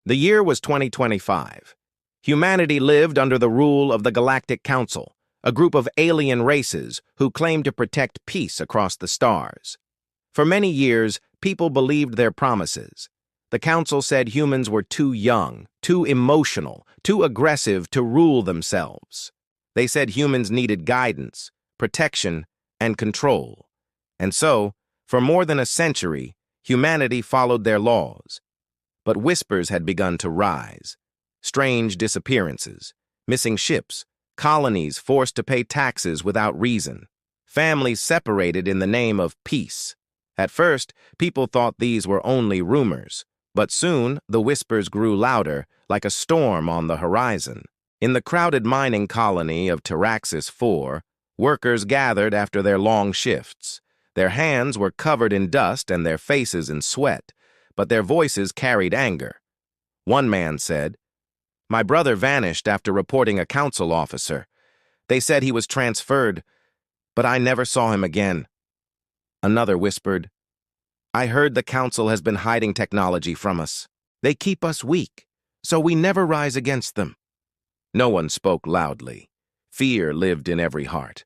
The year was 2025. Humanity lived under the rule of the Galactic Council, a group of alien races who claimed to protect peace across the stars. For many years, people believed their promises. The Council said humans were too young, too emotional, too aggressive to rule themselves. They said humans needed guidance, protection, and control. And so, for more than a century, humanity followed their laws. But whispers had begun to rise. Strange disappearances, missing ships, colonies forced to pay taxes without reason, families separated in the name of peace. At first, people thought these were only rumors, but soon the whispers grew louder, like a storm on the horizon. In the crowded mining colony of Taraxis 4, workers gathered after their long shifts. Their hands were covered in dust and their faces in sweat, but their voices carried anger. One man said, "My brother vanished after reporting a council officer. They said he was transferred, but I never saw him again." Another whispered, "I heard the council has been hiding technology from us. They keep us weak, so we never rise against them." No one spoke loudly. Fear lived in every heart.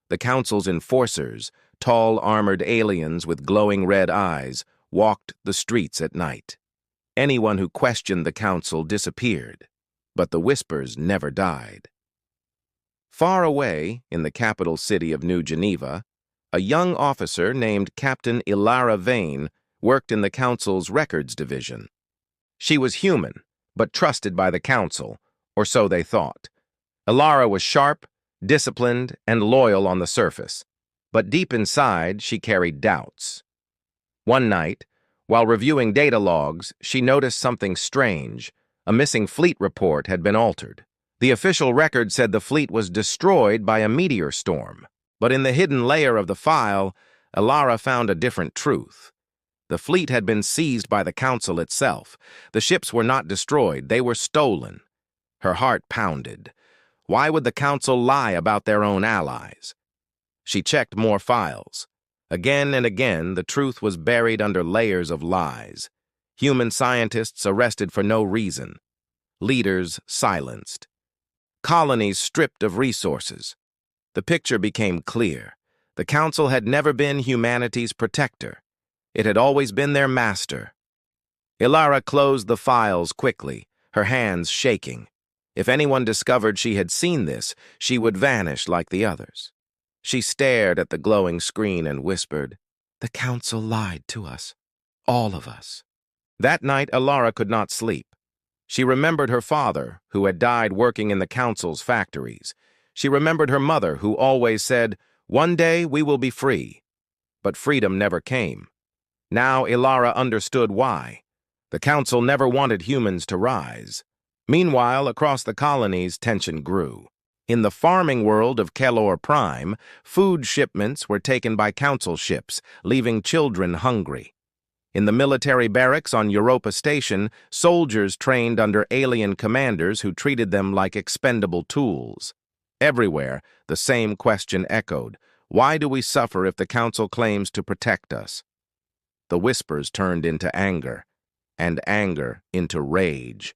The council's enforcers, tall armored aliens with glowing red eyes, walked the streets at night. Anyone who questioned the council disappeared, but the whispers never died. Far away, in the capital city of New Geneva, a young officer named Captain Ilara Vane worked in the council's records division. She was human, but trusted by the council, or so they thought. Ilara was sharp, disciplined, and loyal on the surface, but deep inside she carried doubts. One night, while reviewing data logs, she noticed something strange. A missing fleet report had been altered. The official record said the fleet was destroyed by a meteor storm, but in the hidden layer of the file, Ilara found a different truth. The fleet had been seized by the council itself. The ships were not destroyed, they were stolen. Her heart pounded. Why would the council lie about their own allies? She checked more files. Again and again, the truth was buried under layers of lies. Human scientists arrested for no reason. Leaders silenced. Colonies stripped of resources. The picture became clear. The council had never been humanity's protector. It had always been their master. Ilara closed the files quickly, her hands shaking. If anyone discovered she had seen this, she would vanish like the others. She stared at the glowing screen and whispered, "The council lied to us, all of us." That night, Ilara could not sleep. She remembered her father, who had died working in the council's factories. She remembered her mother, who always said, "One day we will be free." But freedom never came. Now Ilara understood why. The council never wanted humans to rise. Meanwhile, across the colonies, tension grew. In the farming world of Kelor Prime, food shipments were taken by council ships, leaving children hungry. In the military barracks on Europa Station, soldiers trained under alien commanders who treated them like expendable tools. Everywhere, the same question echoed. Why do we suffer if the council claims to protect us? The whispers turned into anger, and anger into rage.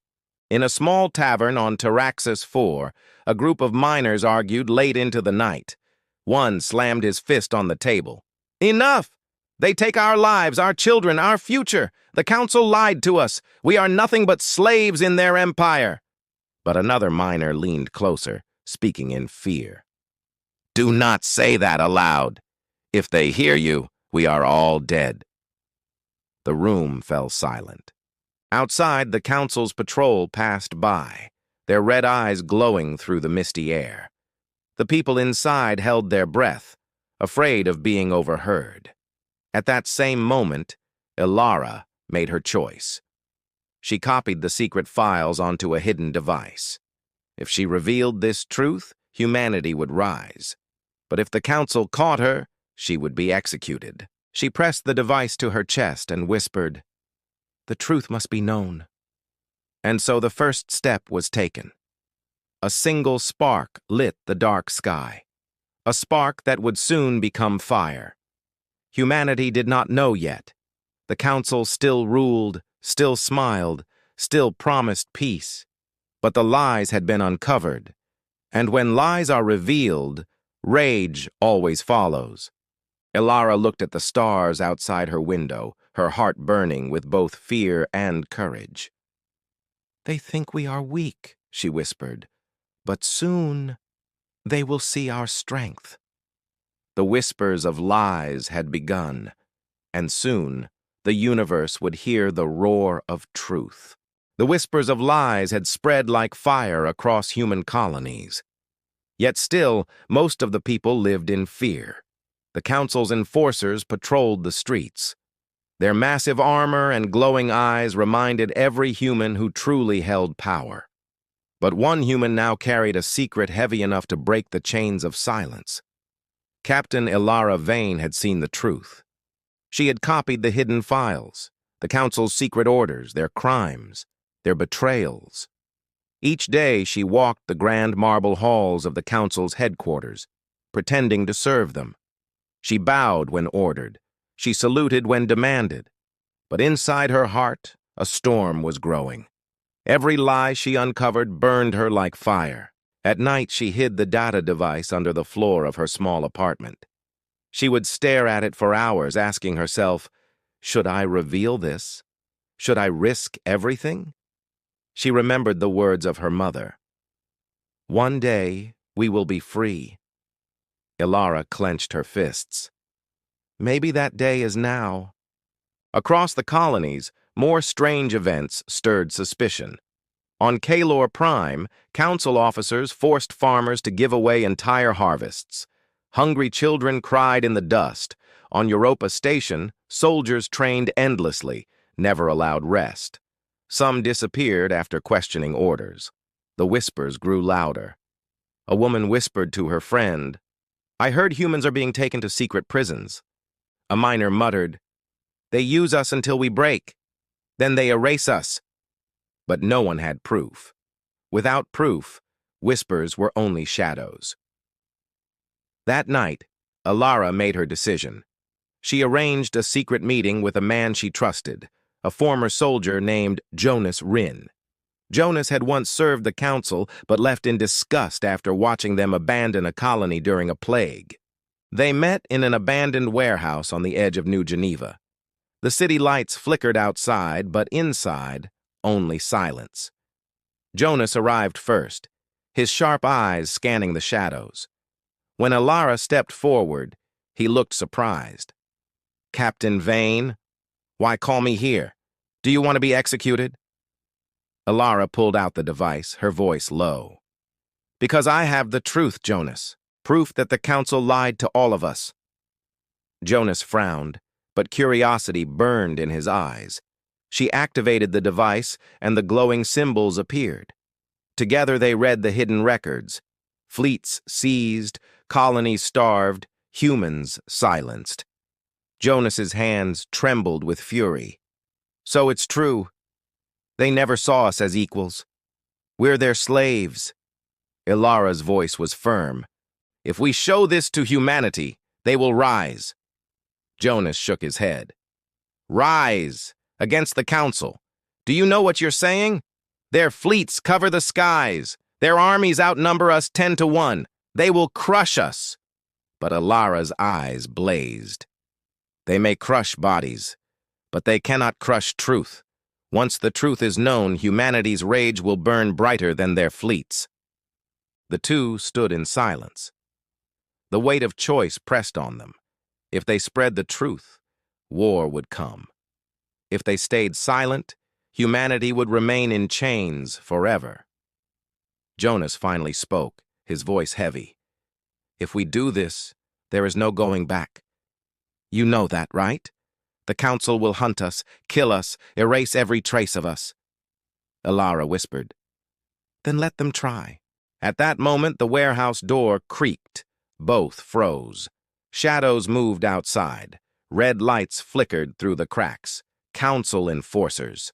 In a small tavern on Taraxis 4, a group of miners argued late into the night. One slammed his fist on the table. "Enough! They take our lives, our children, our future. The council lied to us. We are nothing but slaves in their empire." But another miner leaned closer, speaking in fear. "Do not say that aloud. If they hear you, we are all dead." The room fell silent. Outside, the council's patrol passed by, their red eyes glowing through the misty air. The people inside held their breath, afraid of being overheard. At that same moment, Ilara made her choice. She copied the secret files onto a hidden device. If she revealed this truth, humanity would rise. But if the council caught her, she would be executed. She pressed the device to her chest and whispered, "The truth must be known." And so the first step was taken. A single spark lit the dark sky, a spark that would soon become fire. Humanity did not know yet. The council still ruled, still smiled, still promised peace. But the lies had been uncovered, and when lies are revealed, rage always follows. Ilara looked at the stars outside her window, her heart burning with both fear and courage. "They think we are weak," she whispered, "but soon they will see our strength." The whispers of lies had begun, and soon the universe would hear the roar of truth. The whispers of lies had spread like fire across human colonies. Yet still, most of the people lived in fear. The Council's enforcers patrolled the streets. Their massive armor and glowing eyes reminded every human who truly held power. But one human now carried a secret heavy enough to break the chains of silence. Captain Ilara Vane had seen the truth. She had copied the hidden files, the Council's secret orders, their crimes, their betrayals. Each day she walked the grand marble halls of the Council's headquarters, pretending to serve them. She bowed when ordered. She saluted when demanded. But inside her heart, a storm was growing. Every lie she uncovered burned her like fire. At night, she hid the data device under the floor of her small apartment. She would stare at it for hours, asking herself, should I reveal this? Should I risk everything? She remembered the words of her mother. One day, we will be free. Ilara clenched her fists. Maybe that day is now. Across the colonies, more strange events stirred suspicion. On Kalor Prime, Council officers forced farmers to give away entire harvests. Hungry children cried in the dust. On Europa Station, soldiers trained endlessly, never allowed rest. Some disappeared after questioning orders. The whispers grew louder. A woman whispered to her friend, "I heard humans are being taken to secret prisons." A miner muttered, "They use us until we break. Then they erase us." But no one had proof. Without proof, whispers were only shadows. That night, Ilara made her decision. She arranged a secret meeting with a man she trusted, a former soldier named Jonas Rinn. Jonas had once served the Council, but left in disgust after watching them abandon a colony during a plague. They met in an abandoned warehouse on the edge of New Geneva. The city lights flickered outside, but inside, only silence. Jonas arrived first, his sharp eyes scanning the shadows. When Ilara stepped forward, he looked surprised. "Captain Vane? Why call me here? Do you want to be executed?" Ilara pulled out the device, her voice low. "Because I have the truth, Jonas. Proof that the Council lied to all of us." Jonas frowned, but curiosity burned in his eyes. She activated the device, and the glowing symbols appeared. Together they read the hidden records. Fleets seized, colonies starved, humans silenced. Jonas's hands trembled with fury. "So it's true. They never saw us as equals. We're their slaves." Ilara's voice was firm. "If we show this to humanity, they will rise." Jonas shook his head. "Rise against the Council. Do you know what you're saying? Their fleets cover the skies. Their armies outnumber us 10-1. They will crush us." But Ilara's eyes blazed. "They may crush bodies, but they cannot crush truth. Once the truth is known, humanity's rage will burn brighter than their fleets." The two stood in silence. The weight of choice pressed on them. If they spread the truth, war would come. If they stayed silent, humanity would remain in chains forever. Jonas finally spoke, his voice heavy. "If we do this, there is no going back. You know that, right? The Council will hunt us, kill us, erase every trace of us." Ilara whispered, "Then let them try." At that moment, the warehouse door creaked. Both froze. Shadows moved outside. Red lights flickered through the cracks. Council enforcers.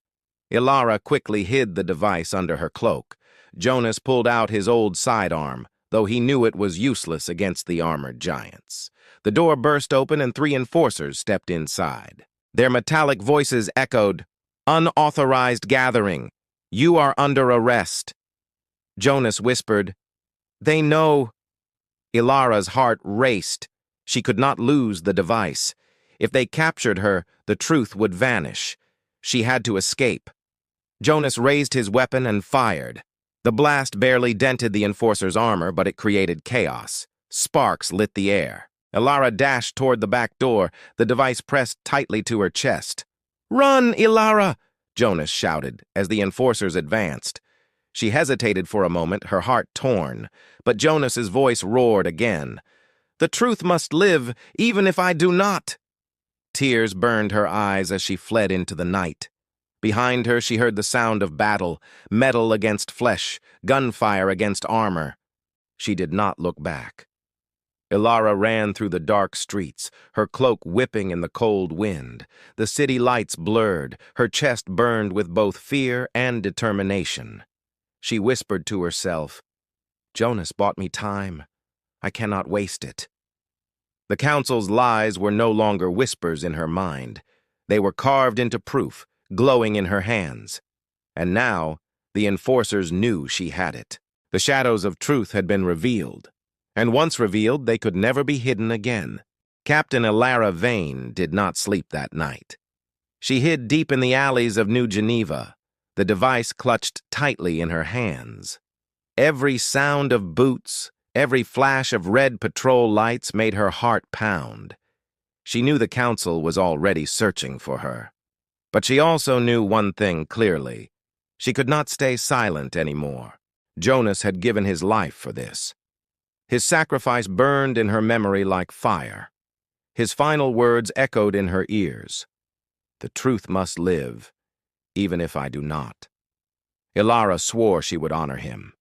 Ilara quickly hid the device under her cloak. Jonas pulled out his old sidearm, though he knew it was useless against the armored giants. The door burst open and 3 enforcers stepped inside. Their metallic voices echoed, "Unauthorized gathering. You are under arrest. Jonas whispered, They know. Ilara's heart raced. She could not lose the device. If they captured her, the truth would vanish. She had to escape. Jonas raised his weapon and fired. The blast barely dented the enforcer's armor, but it created chaos. Sparks lit the air. Ilara dashed toward the back door, the device pressed tightly to her chest. "Run, Ilara!" Jonas shouted as the enforcers advanced. She hesitated for a moment, her heart torn, but Jonas's voice roared again. "The truth must live, even if I do not." Tears burned her eyes as she fled into the night. Behind her, she heard the sound of battle, metal against flesh, gunfire against armor. She did not look back. Ilara ran through the dark streets, her cloak whipping in the cold wind. The city lights blurred, her chest burned with both fear and determination. She whispered to herself, "Jonas bought me time. I cannot waste it." The council's lies were no longer whispers in her mind. They were carved into proof, glowing in her hands. And now, the enforcers knew she had it. The shadows of truth had been revealed. And once revealed, they could never be hidden again. Captain Ilara Vane did not sleep that night. She hid deep in the alleys of New Geneva, the device clutched tightly in her hands. Every sound of boots, every flash of red patrol lights made her heart pound. She knew the council was already searching for her. But she also knew one thing clearly. She could not stay silent anymore. Jonas had given his life for this. His sacrifice burned in her memory like fire. His final words echoed in her ears. "The truth must live, even if I do not." Ilara swore she would honor him.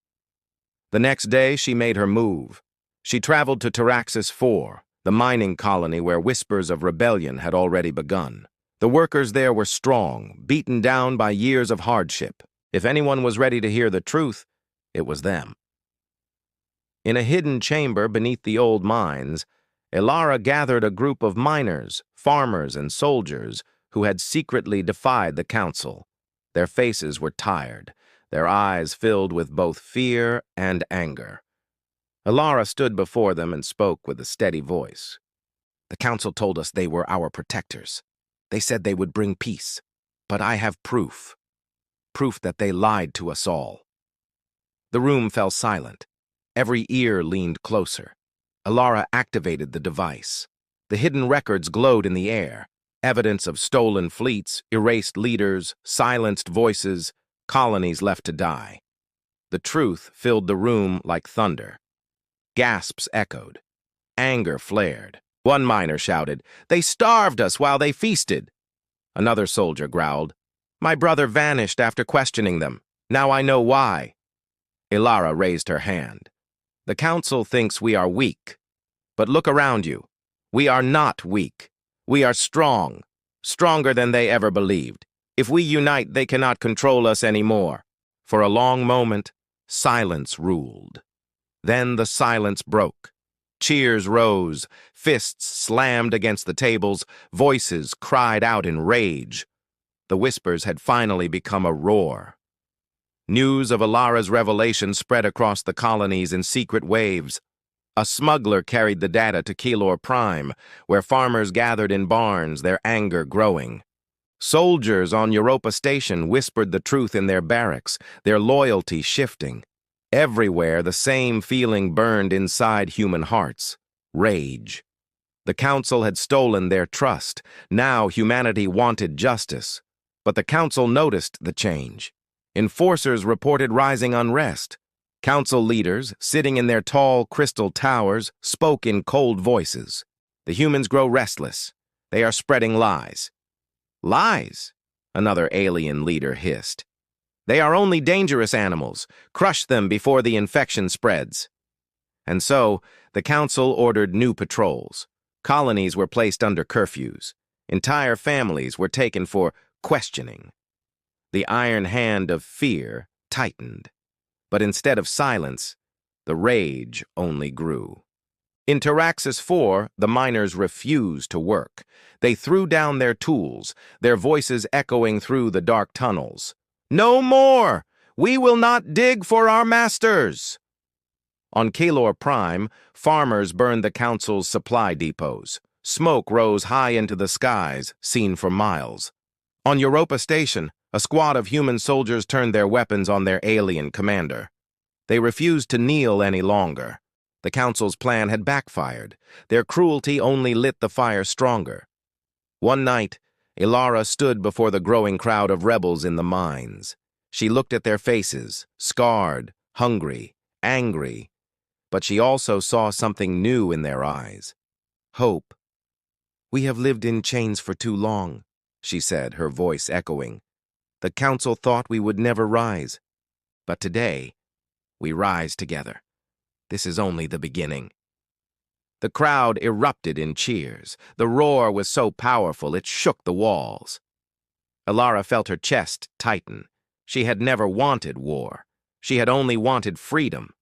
The next day, she made her move. She traveled to Taraxis 4, the mining colony where whispers of rebellion had already begun. The workers there were strong, beaten down by years of hardship. If anyone was ready to hear the truth, it was them. In a hidden chamber beneath the old mines, Ilara gathered a group of miners, farmers, and soldiers who had secretly defied the council. Their faces were tired, their eyes filled with both fear and anger. Ilara stood before them and spoke with a steady voice. "The council told us they were our protectors. They said they would bring peace, but I have proof. Proof that they lied to us all." The room fell silent. Every ear leaned closer. Ilara activated the device. The hidden records glowed in the air. Evidence of stolen fleets, erased leaders, silenced voices, colonies left to die. The truth filled the room like thunder. Gasps echoed. Anger flared. One miner shouted, "They starved us while they feasted." Another soldier growled, "My brother vanished after questioning them. Now I know why." Ilara raised her hand. "The council thinks we are weak. But look around you. We are not weak. We are strong, stronger than they ever believed. If we unite, they cannot control us anymore." For a long moment, silence ruled. Then the silence broke. Cheers rose, fists slammed against the tables, voices cried out in rage. The whispers had finally become a roar. News of Ilara's revelation spread across the colonies in secret waves. A smuggler carried the data to Keylor Prime, where farmers gathered in barns, their anger growing. Soldiers on Europa Station whispered the truth in their barracks, their loyalty shifting. Everywhere, the same feeling burned inside human hearts: rage. The council had stolen their trust. Now humanity wanted justice. But the council noticed the change. Enforcers reported rising unrest. Council leaders, sitting in their tall crystal towers, spoke in cold voices. "The humans grow restless. They are spreading lies." "Lies?" another alien leader hissed. "They are only dangerous animals. Crush them before the infection spreads." And so, the council ordered new patrols. Colonies were placed under curfews. Entire families were taken for questioning. The iron hand of fear tightened. But instead of silence, the rage only grew. In Taraxis 4, the miners refused to work. They threw down their tools, their voices echoing through the dark tunnels. No more! We will not dig for our masters! On Kalor Prime, farmers burned the council's supply depots. Smoke rose high into the skies, seen for miles. On Europa Station, a squad of human soldiers turned their weapons on their alien commander. They refused to kneel any longer. The council's plan had backfired. Their cruelty only lit the fire stronger. One night, Ilara stood before the growing crowd of rebels in the mines. She looked at their faces, scarred, hungry, angry, but she also saw something new in their eyes. Hope. "We have lived in chains for too long," she said, her voice echoing. "The council thought we would never rise. But today, we rise together. This is only the beginning." The crowd erupted in cheers. The roar was so powerful it shook the walls. Ilara felt her chest tighten. She had never wanted war. She had only wanted freedom.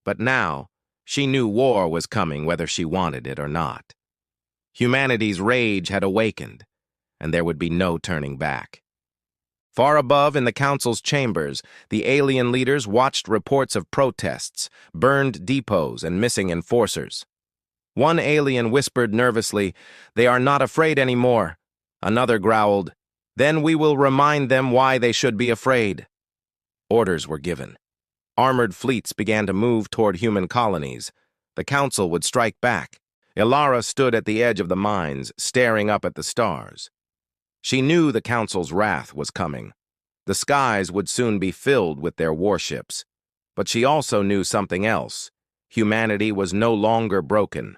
But now, she knew war was coming whether she wanted it or not. Humanity's rage had awakened, and there would be no turning back. Far above in the council's chambers, the alien leaders watched reports of protests, burned depots, and missing enforcers. One alien whispered nervously, "They are not afraid anymore." Another growled, "Then we will remind them why they should be afraid." Orders were given. Armored fleets began to move toward human colonies. The council would strike back. Ilara stood at the edge of the mines, staring up at the stars. She knew the council's wrath was coming. The skies would soon be filled with their warships. But she also knew something else. Humanity was no longer broken.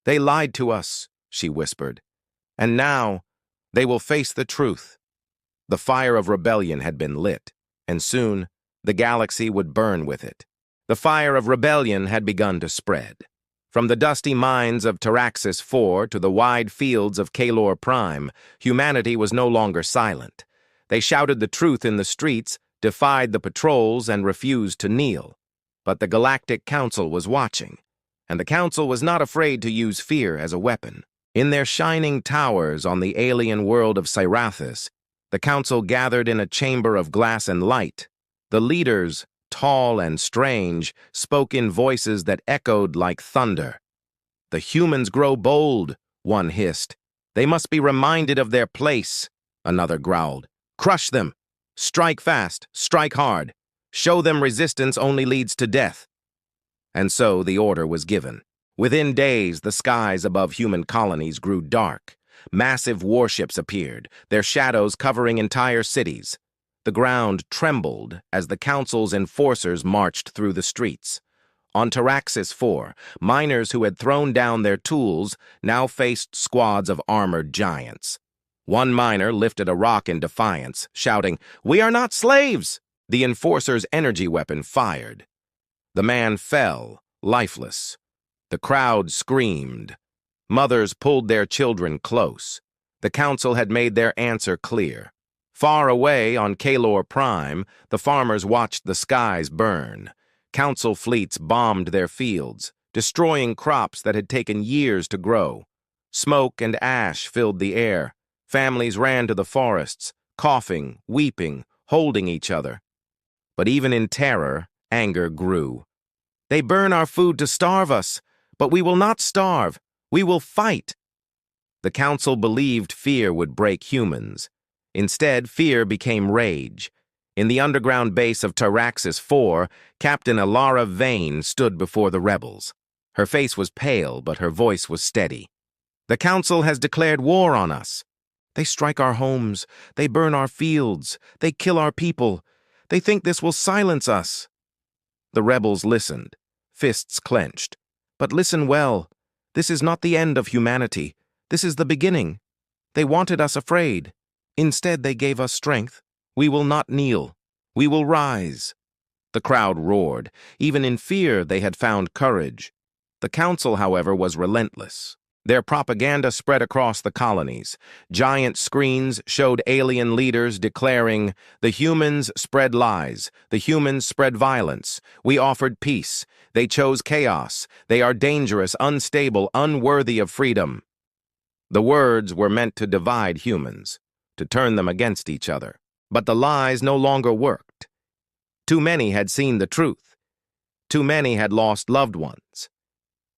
"They lied to us," she whispered. "And now, they will face the truth." The fire of rebellion had been lit, and soon, the galaxy would burn with it. The fire of rebellion had begun to spread. From the dusty mines of Taraxis IV to the wide fields of Kalor Prime, humanity was no longer silent. They shouted the truth in the streets, defied the patrols, and refused to kneel. But the Galactic Council was watching, and the Council was not afraid to use fear as a weapon. In their shining towers on the alien world of Cyrathis, the Council gathered in a chamber of glass and light. The leaders, tall and strange, spoke in voices that echoed like thunder. "The humans grow bold," one hissed. "They must be reminded of their place," another growled. "Crush them. Strike fast, strike hard. Show them resistance only leads to death." And so the order was given. Within days, the skies above human colonies grew dark. Massive warships appeared, their shadows covering entire cities. The ground trembled as the council's enforcers marched through the streets. On Taraxis IV, miners who had thrown down their tools now faced squads of armored giants. One miner lifted a rock in defiance, shouting, "We are not slaves!" The enforcer's energy weapon fired. The man fell, lifeless. The crowd screamed. Mothers pulled their children close. The council had made their answer clear. Far away on Kalor Prime, the farmers watched the skies burn. Council fleets bombed their fields, destroying crops that had taken years to grow. Smoke and ash filled the air. Families ran to the forests, coughing, weeping, holding each other. But even in terror, anger grew. "They burn our food to starve us, but we will not starve. We will fight." The council believed fear would break humans. Instead, fear became rage. In the underground base of Taraxis IV, Captain Ilara Vane stood before the rebels. Her face was pale, but her voice was steady. "The council has declared war on us. They strike our homes. They burn our fields. They kill our people. They think this will silence us." The rebels listened, fists clenched. "But listen well. This is not the end of humanity. This is the beginning. They wanted us afraid. Instead, they gave us strength. We will not kneel. We will rise." The crowd roared. Even in fear, they had found courage. The council, however, was relentless. Their propaganda spread across the colonies. Giant screens showed alien leaders declaring, "The humans spread lies. The humans spread violence. We offered peace. They chose chaos. They are dangerous, unstable, unworthy of freedom." The words were meant to divide humans, to turn them against each other. But the lies no longer worked. Too many had seen the truth. Too many had lost loved ones.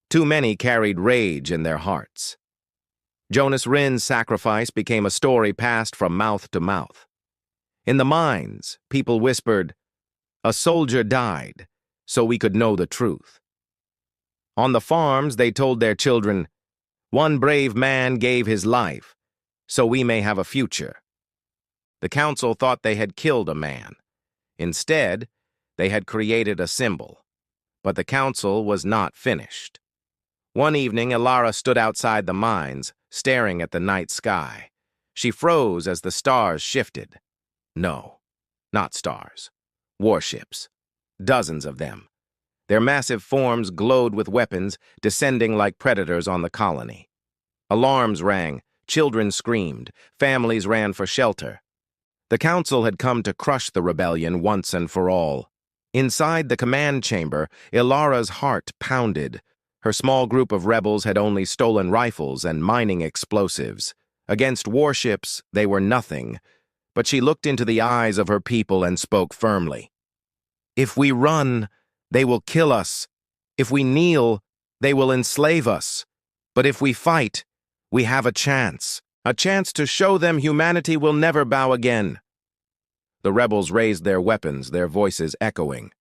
Too many carried rage in their hearts. Jonas Rin's sacrifice became a story passed from mouth to mouth. In the mines, people whispered, "A soldier died, so we could know the truth." On the farms, they told their children, "One brave man gave his life, so we may have a future." The council thought they had killed a man. Instead, they had created a symbol. But the council was not finished. One evening, Ilara stood outside the mines, staring at the night sky. She froze as the stars shifted. No, not stars. Warships. Dozens of them. Their massive forms glowed with weapons, descending like predators on the colony. Alarms rang, children screamed, families ran for shelter. The council had come to crush the rebellion once and for all. Inside the command chamber, Ilara's heart pounded. Her small group of rebels had only stolen rifles and mining explosives. Against warships, they were nothing. But she looked into the eyes of her people and spoke firmly. "If we run, they will kill us. If we kneel, they will enslave us. But if we fight, we have a chance to show them humanity will never bow again." The rebels raised their weapons, their voices echoing.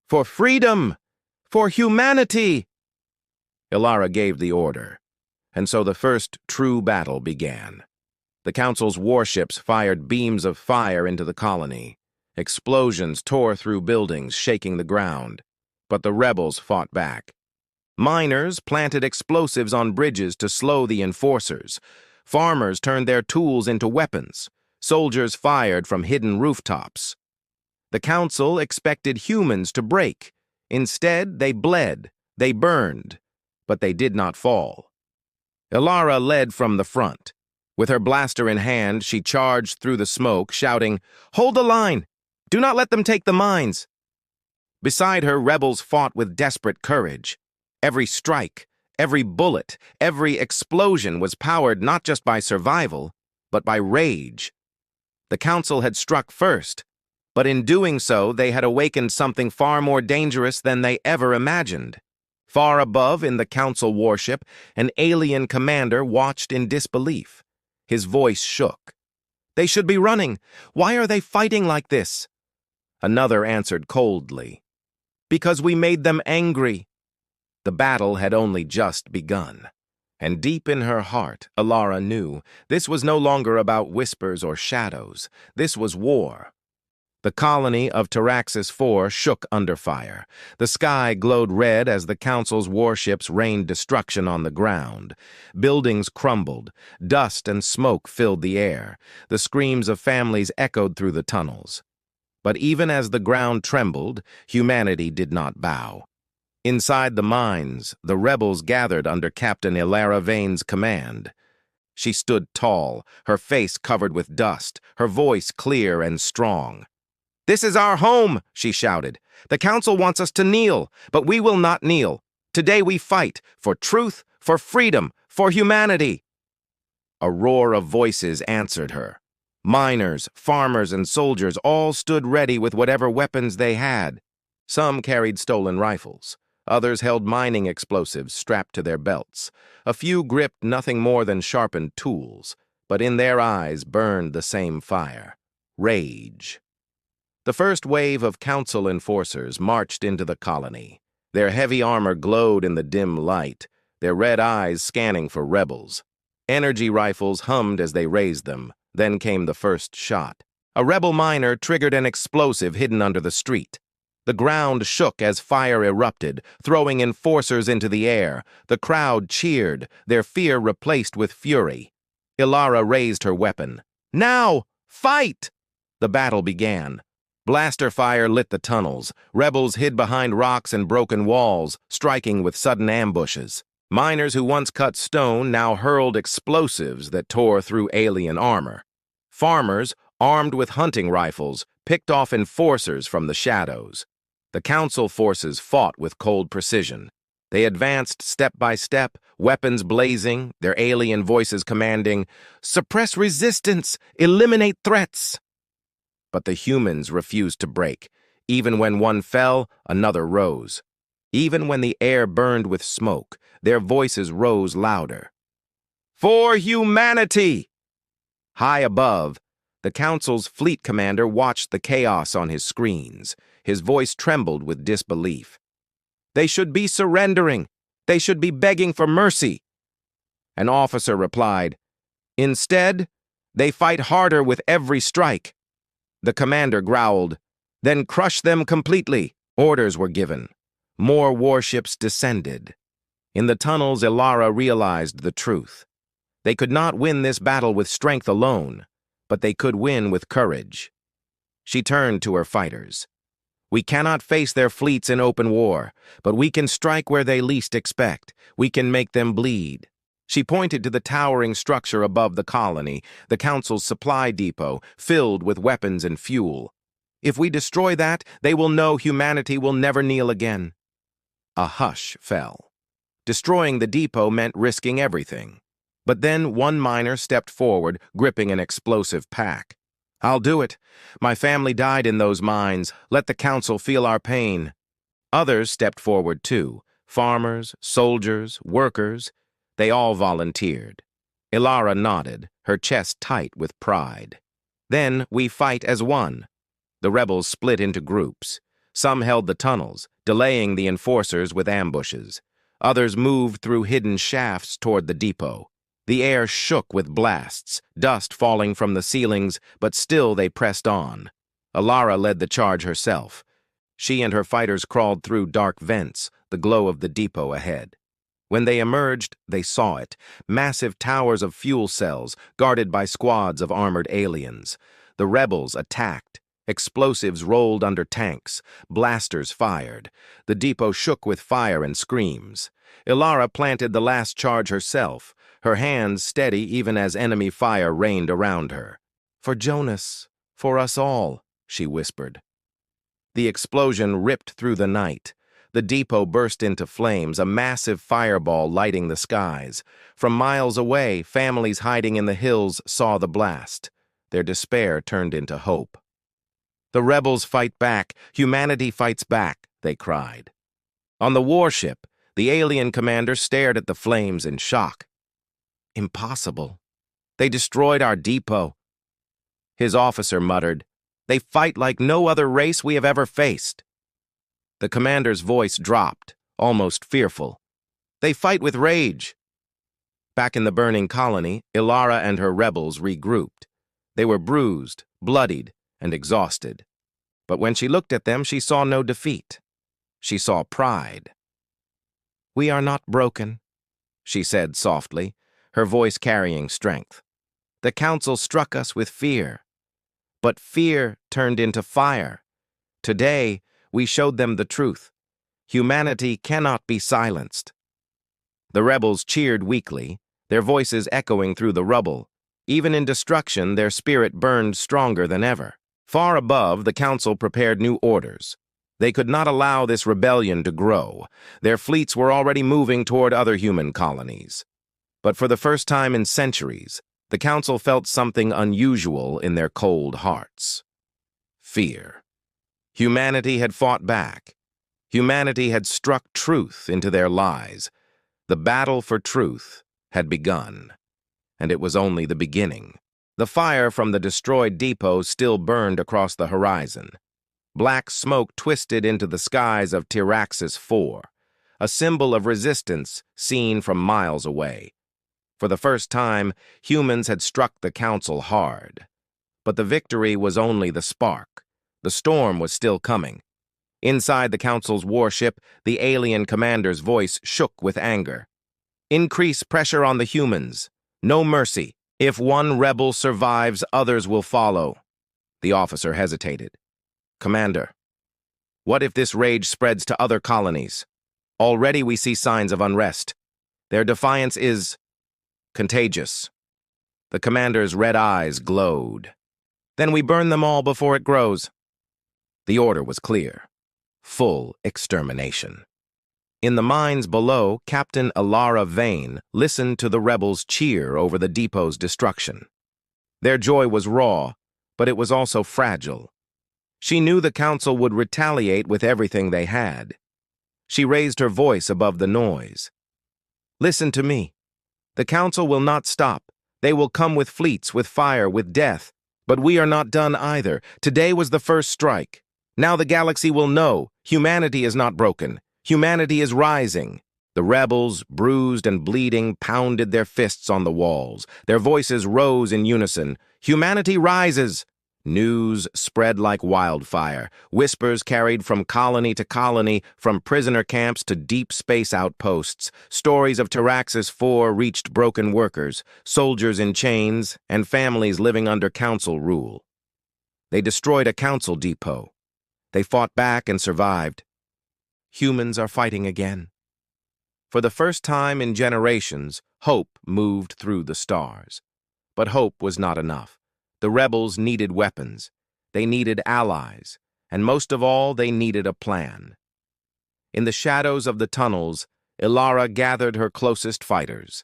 "For freedom! For humanity!" Ilara gave the order, and so the first true battle began. The council's warships fired beams of fire into the colony. Explosions tore through buildings, shaking the ground. But the rebels fought back. Miners planted explosives on bridges to slow the enforcers. Farmers turned their tools into weapons. Soldiers fired from hidden rooftops. The council expected humans to break. Instead, they bled, they burned, but they did not fall. Ilara led from the front. With her blaster in hand, she charged through the smoke, shouting, "Hold the line! Do not let them take the mines!" Beside her, rebels fought with desperate courage. Every strike, every bullet, every explosion was powered not just by survival, but by rage. The council had struck first, but in doing so, they had awakened something far more dangerous than they ever imagined. Far above, in the council warship, an alien commander watched in disbelief. His voice shook. "They should be running. Why are they fighting like this?" Another answered coldly, "Because we made them angry." The battle had only just begun. And deep in her heart, Ilara knew, this was no longer about whispers or shadows. This was war. The colony of Taraxis IV shook under fire. The sky glowed red as the council's warships rained destruction on the ground. Buildings crumbled. Dust and smoke filled the air. The screams of families echoed through the tunnels. But even as the ground trembled, humanity did not bow. Inside the mines, the rebels gathered under Captain Ilara Vane's command. She stood tall, her face covered with dust, her voice clear and strong. "This is our home," she shouted. "The council wants us to kneel, but we will not kneel. Today we fight for truth, for freedom, for humanity." A roar of voices answered her. Miners, farmers, and soldiers all stood ready with whatever weapons they had. Some carried stolen rifles. Others held mining explosives strapped to their belts. A few gripped nothing more than sharpened tools, but in their eyes burned the same fire: rage. The first wave of council enforcers marched into the colony. Their heavy armor glowed in the dim light, their red eyes scanning for rebels. Energy rifles hummed as they raised them. Then came the first shot. A rebel miner triggered an explosive hidden under the street. The ground shook as fire erupted, throwing enforcers into the air. The crowd cheered, their fear replaced with fury. Ilara raised her weapon. "Now! Fight!" The battle began. Blaster fire lit the tunnels. Rebels hid behind rocks and broken walls, striking with sudden ambushes. Miners who once cut stone now hurled explosives that tore through alien armor. Farmers, armed with hunting rifles, picked off enforcers from the shadows. The council forces fought with cold precision. They advanced step by step, weapons blazing, their alien voices commanding, "Suppress resistance! Eliminate threats!" But the humans refused to break. Even when one fell, another rose. Even when the air burned with smoke, their voices rose louder. For humanity! High above, the Council's fleet commander watched the chaos on his screens. His voice trembled with disbelief. They should be surrendering. They should be begging for mercy. An officer replied, Instead, they fight harder with every strike. The commander growled, Then crush them completely. Orders were given. More warships descended. In the tunnels, Ilara realized the truth. They could not win this battle with strength alone, but they could win with courage. She turned to her fighters. We cannot face their fleets in open war, but we can strike where they least expect. We can make them bleed. She pointed to the towering structure above the colony, the Council's supply depot, filled with weapons and fuel. If we destroy that, they will know humanity will never kneel again. A hush fell. Destroying the depot meant risking everything. But then one miner stepped forward, gripping an explosive pack. I'll do it. My family died in those mines. Let the Council feel our pain. Others stepped forward too. Farmers, soldiers, workers. They all volunteered. Ilara nodded, her chest tight with pride. Then we fight as one. The rebels split into groups. Some held the tunnels, delaying the enforcers with ambushes. Others moved through hidden shafts toward the depot. The air shook with blasts, dust falling from the ceilings, but still they pressed on. Ilara led the charge herself. She and her fighters crawled through dark vents, the glow of the depot ahead. When they emerged, they saw it, massive towers of fuel cells guarded by squads of armored aliens. The rebels attacked. Explosives rolled under tanks. Blasters fired. The depot shook with fire and screams. Ilara planted the last charge herself, her hands steady even as enemy fire rained around her. For Jonas, for us all, she whispered. The explosion ripped through the night. The depot burst into flames, a massive fireball lighting the skies. From miles away, families hiding in the hills saw the blast. Their despair turned into hope. The rebels fight back, humanity fights back, they cried. On the warship, the alien commander stared at the flames in shock. Impossible. They destroyed our depot. His officer muttered, They fight like no other race we have ever faced. The commander's voice dropped, almost fearful. They fight with rage. Back in the burning colony, Ilara and her rebels regrouped. They were bruised, bloodied, and exhausted. But when she looked at them, she saw no defeat. She saw pride. We are not broken, she said softly, her voice carrying strength. The Council struck us with fear. But fear turned into fire. Today, we showed them the truth. Humanity cannot be silenced. The rebels cheered weakly, their voices echoing through the rubble. Even in destruction, their spirit burned stronger than ever. Far above, the Council prepared new orders. They could not allow this rebellion to grow. Their fleets were already moving toward other human colonies. But for the first time in centuries, the Council felt something unusual in their cold hearts. Fear. Humanity had fought back. Humanity had struck truth into their lies. The battle for truth had begun. And it was only the beginning. The fire from the destroyed depot still burned across the horizon. Black smoke twisted into the skies of Tyraxis 4, a symbol of resistance seen from miles away. For the first time, humans had struck the Council hard. But the victory was only the spark. The storm was still coming. Inside the Council's warship, the alien commander's voice shook with anger. Increase pressure on the humans. No mercy. If one rebel survives, others will follow. The officer hesitated. Commander, what if this rage spreads to other colonies? Already we see signs of unrest. Their defiance is contagious. The commander's red eyes glowed. Then we burn them all before it grows. The order was clear. Full extermination. In the mines below, Captain Ilara Vane listened to the rebels cheer over the depot's destruction. Their joy was raw, but it was also fragile. She knew the council would retaliate with everything they had. She raised her voice above the noise. "Listen to me. The council will not stop. They will come with fleets, with fire, with death. But we are not done either. Today was the first strike. Now the galaxy will know humanity is not broken. Humanity is rising." The rebels, bruised and bleeding, pounded their fists on the walls. Their voices rose in unison. "Humanity rises!" News spread like wildfire. Whispers carried from colony to colony, from prisoner camps to deep space outposts. Stories of Taraxis 4 reached broken workers, soldiers in chains, and families living under council rule. They destroyed a council depot. They fought back and survived. Humans are fighting again. For the first time in generations, hope moved through the stars. But hope was not enough. The rebels needed weapons. They needed allies. And most of all, they needed a plan. In the shadows of the tunnels, Ilara gathered her closest fighters.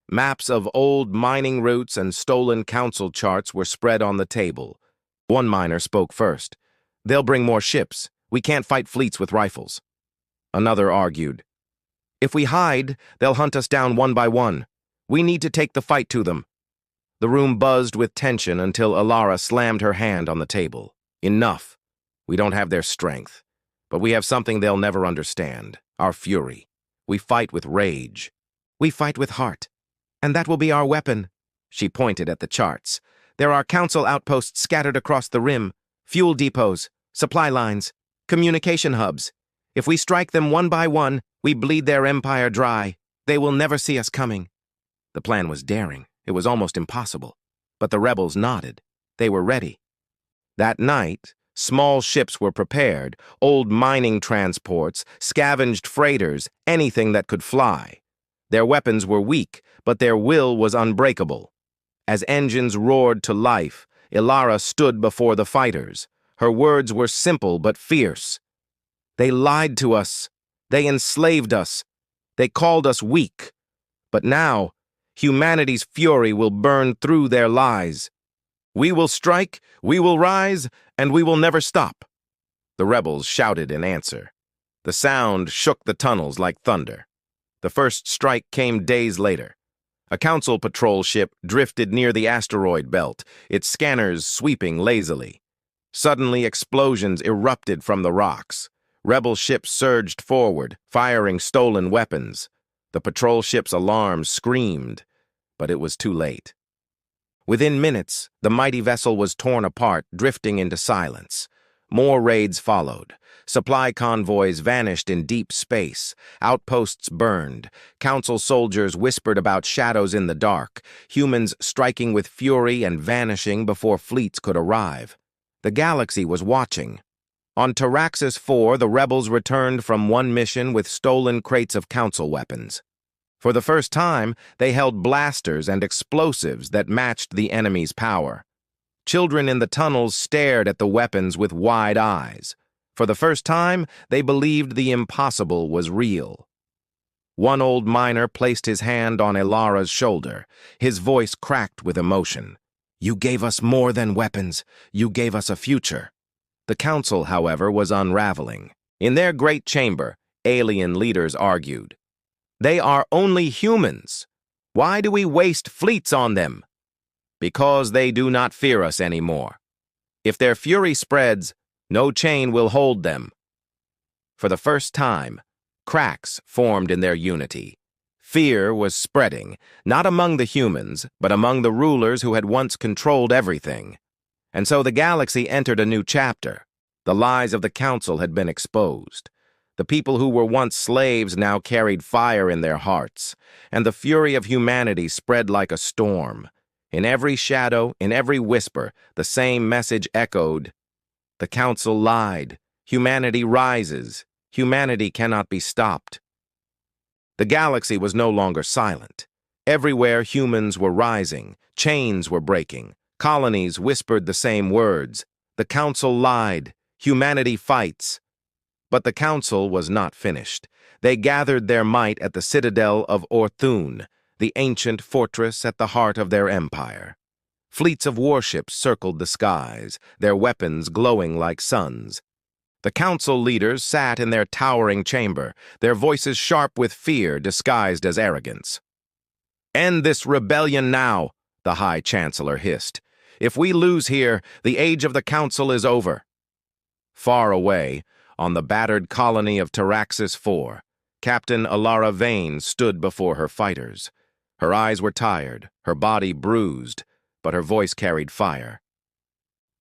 Maps of old mining routes and stolen council charts were spread on the table. One miner spoke first. "They'll bring more ships. We can't fight fleets with rifles." Another argued. "If we hide, they'll hunt us down one by one. We need to take the fight to them." The room buzzed with tension until Ilara slammed her hand on the table. "Enough. We don't have their strength. But we have something they'll never understand. Our fury. We fight with rage. We fight with heart. And that will be our weapon." She pointed at the charts. "There are council outposts scattered across the rim, fuel depots, supply lines, communication hubs. If we strike them one by one, we bleed their empire dry. They will never see us coming." The plan was daring. It was almost impossible. But the rebels nodded. They were ready. That night, small ships were prepared, old mining transports, scavenged freighters, anything that could fly. Their weapons were weak, but their will was unbreakable. As engines roared to life, Ilara stood before the fighters. Her words were simple but fierce. "They lied to us. They enslaved us. They called us weak. But now, humanity's fury will burn through their lies. We will strike, we will rise, and we will never stop." The rebels shouted in answer. The sound shook the tunnels like thunder. The first strike came days later. A council patrol ship drifted near the asteroid belt, its scanners sweeping lazily. Suddenly, explosions erupted from the rocks. Rebel ships surged forward, firing stolen weapons. The patrol ship's alarms screamed, but it was too late. Within minutes, the mighty vessel was torn apart, drifting into silence. More raids followed. Supply convoys vanished in deep space. Outposts burned. Council soldiers whispered about shadows in the dark, humans striking with fury and vanishing before fleets could arrive. The galaxy was watching. On Taraxis 4, the rebels returned from one mission with stolen crates of council weapons. For the first time, they held blasters and explosives that matched the enemy's power. Children in the tunnels stared at the weapons with wide eyes. For the first time, they believed the impossible was real. One old miner placed his hand on Ilara's shoulder. His voice cracked with emotion. "You gave us more than weapons. You gave us a future." The council, however, was unraveling. In their great chamber, alien leaders argued. "They are only humans. Why do we waste fleets on them?" "Because they do not fear us anymore. If their fury spreads, no chain will hold them." For the first time, cracks formed in their unity. Fear was spreading, not among the humans, but among the rulers who had once controlled everything. And so the galaxy entered a new chapter. The lies of the council had been exposed. The people who were once slaves now carried fire in their hearts, and the fury of humanity spread like a storm. In every shadow, in every whisper, the same message echoed. The council lied. Humanity rises. Humanity cannot be stopped. The galaxy was no longer silent. Everywhere humans were rising. Chains were breaking. Colonies whispered the same words. The council lied. Humanity fights. But the council was not finished. They gathered their might at the Citadel of Orthun, the ancient fortress at the heart of their empire. Fleets of warships circled the skies, their weapons glowing like suns. The council leaders sat in their towering chamber, their voices sharp with fear disguised as arrogance. "End this rebellion now," the High Chancellor hissed. "If we lose here, the age of the council is over." Far away, on the battered colony of Taraxis IV, Captain Alara Vane stood before her fighters. Her eyes were tired, her body bruised, but her voice carried fire.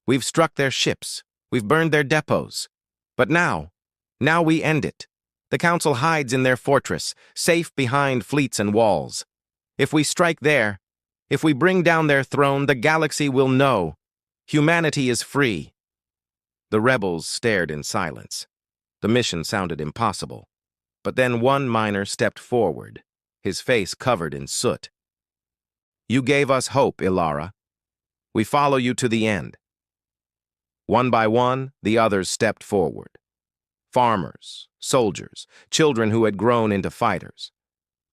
"We've struck their ships, we've burned their depots. But now we end it. The council hides in their fortress, safe behind fleets and walls. If we strike there, if we bring down their throne, the galaxy will know. Humanity is free." The rebels stared in silence. The mission sounded impossible. But then one miner stepped forward, his face covered in soot. "You gave us hope, Ilara. We follow you to the end." One by one, the others stepped forward. Farmers, soldiers, children who had grown into fighters.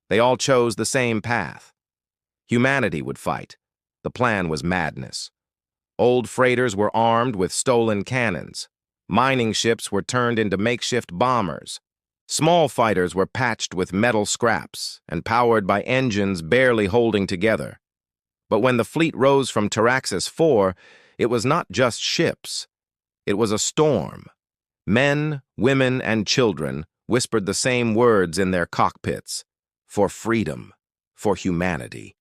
They all chose the same path. Humanity would fight. The plan was madness. Old freighters were armed with stolen cannons. Mining ships were turned into makeshift bombers. Small fighters were patched with metal scraps and powered by engines barely holding together. But when the fleet rose from Taraxis IV, it was not just ships. It was a storm. Men, women, and children whispered the same words in their cockpits: for freedom, for humanity.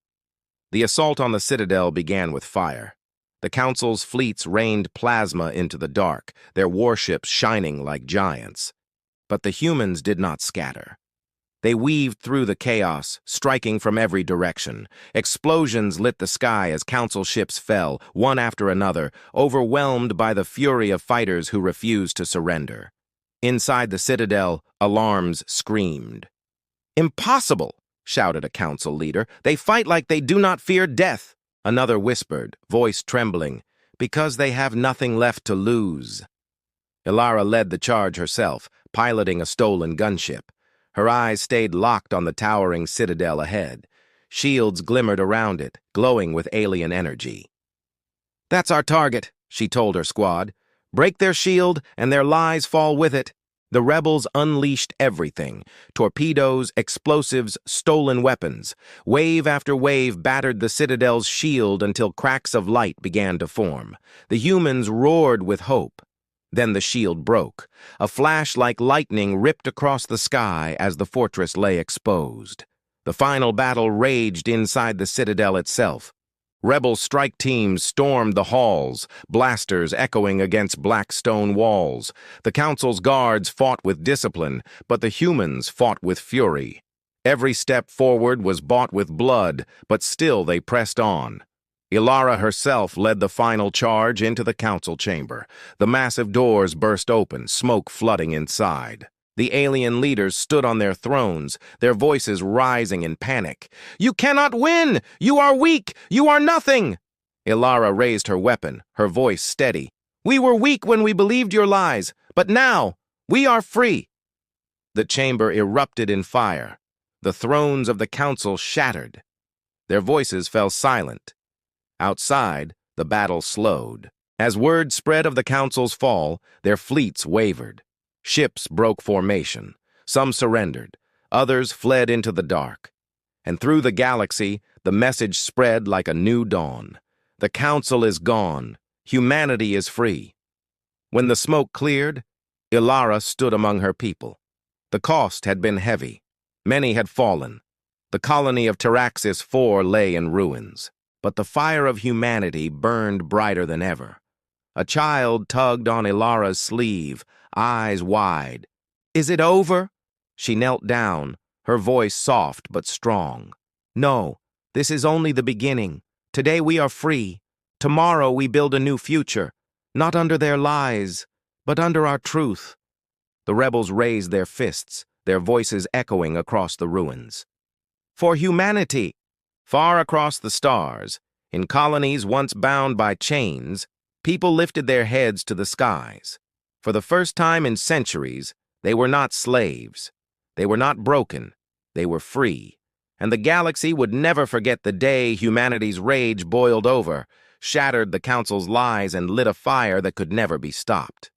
The assault on the Citadel began with fire. The Council's fleets rained plasma into the dark, their warships shining like giants. But the humans did not scatter. They weaved through the chaos, striking from every direction. Explosions lit the sky as council ships fell, one after another, overwhelmed by the fury of fighters who refused to surrender. Inside the Citadel, alarms screamed. "Impossible!" shouted a council leader. "They fight like they do not fear death." Another whispered, voice trembling, "Because they have nothing left to lose." Ilara led the charge herself, piloting a stolen gunship. Her eyes stayed locked on the towering citadel ahead. Shields glimmered around it, glowing with alien energy. "That's our target," she told her squad. "Break their shield, and their lies fall with it." The rebels unleashed everything: torpedoes, explosives, stolen weapons. Wave after wave battered the citadel's shield until cracks of light began to form. The humans roared with hope. Then the shield broke. A flash like lightning ripped across the sky as the fortress lay exposed. The final battle raged inside the citadel itself. Rebel strike teams stormed the halls, blasters echoing against black stone walls. The council's guards fought with discipline, but the humans fought with fury. Every step forward was bought with blood, but still they pressed on. Ilara herself led the final charge into the council chamber. The massive doors burst open, smoke flooding inside. The alien leaders stood on their thrones, their voices rising in panic. "You cannot win! You are weak! You are nothing!" Ilara raised her weapon, her voice steady. "We were weak when we believed your lies, but now we are free." The chamber erupted in fire. The thrones of the council shattered. Their voices fell silent. Outside, the battle slowed. As word spread of the council's fall, their fleets wavered. Ships broke formation. Some surrendered. Others fled into the dark. And through the galaxy, the message spread like a new dawn. The council is gone. Humanity is free. When the smoke cleared, Ilara stood among her people. The cost had been heavy. Many had fallen. The colony of Taraxis IV lay in ruins. But the fire of humanity burned brighter than ever. A child tugged on Ilara's sleeve, eyes wide. "Is it over?" She knelt down, her voice soft but strong. "No, this is only the beginning. Today we are free. Tomorrow we build a new future, not under their lies, but under our truth." The rebels raised their fists, their voices echoing across the ruins. "For humanity!" Far across the stars, in colonies once bound by chains, people lifted their heads to the skies. For the first time in centuries, they were not slaves. They were not broken. They were free. And the galaxy would never forget the day humanity's rage boiled over, shattered the Council's lies and lit a fire that could never be stopped.